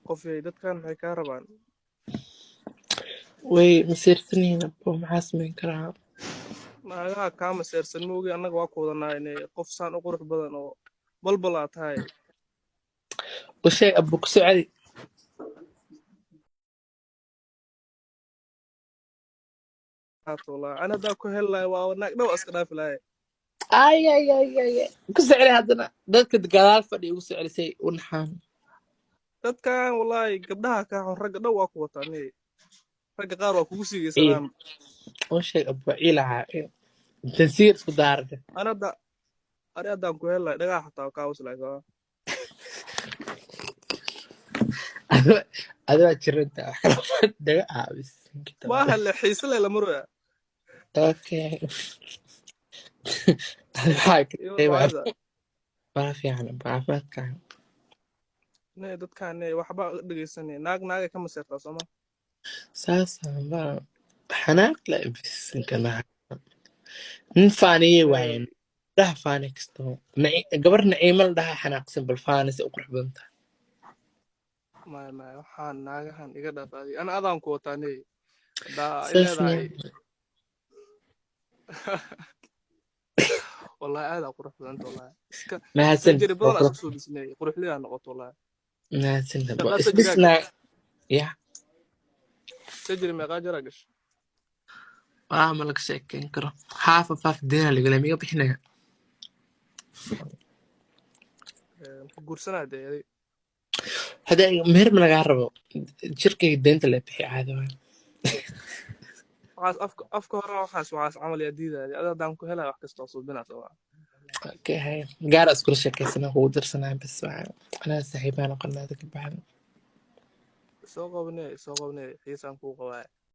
qofay dadkan maxay kaa rabaan way masiirsanyihiin abo maxaa samayn karaa naagaha kaama seersan moogi annaga waa ku wadanaa inay qof saan u qurux badan oo balbal aa tahay u sheeg abo ku socdi wallaahi ana haddaa ku heli lahay waa naag dhow iska dhaafi lahay ay ku socdi haddana dadka gadaal fadhi ugu soclisay u naxaan dadkan wallaahi gabdhaha kaa xun ragga dhow waa ku wataa ni ragga qaar waa kugu ciil siigaysanaan u sheeg abo ciilaha tansiir isku daarada ana hadda ani haddaan ku heli lahay dhagaha xataa kaa waslaay sabaa adoo jiranta wax kala daga aabis maaha le xiise le lamaroya okay iyo waxaa baada baa fiican abo caafimaadkaa ne dadkan ne waxba dhegeysanay naagay ka maseertaa sooma saasaan baa xanaaq la ibisinka nin faaniye waayen dhaha faani kasto gabar naciimo la dhaha xanaaqsan bal faanise u qurux badan tahay maya waxaan naagahan iga dhaqaaday ana adaan ku wataa ne haddaa ay saas leedahay wallahi aadaa qurux badanta wallahi iska mahadsan surgery badan iska soo disnay quruxliyaa noqoto wallahi mahadsan abo meeqaa isdhisna ya surgery meeqaa jara gashay waa ma laga sheekeyn karo half of half deena lagala miga bixinaya ku guursanaa dee adig hadda meher ma lagaa rabo jirkayga deenta la bixi caadi waay waxaas afka hore waxaas camal yaa diidaaya ada haddaan ku helaya wax kasta oo suubinaa sooma okay hay gaar iskula sheekaysana kugu dirsanaa bas waa anaa saaxiibaan oo qalnaada ka baxan soo qabnay xiisaan kuu qabaaya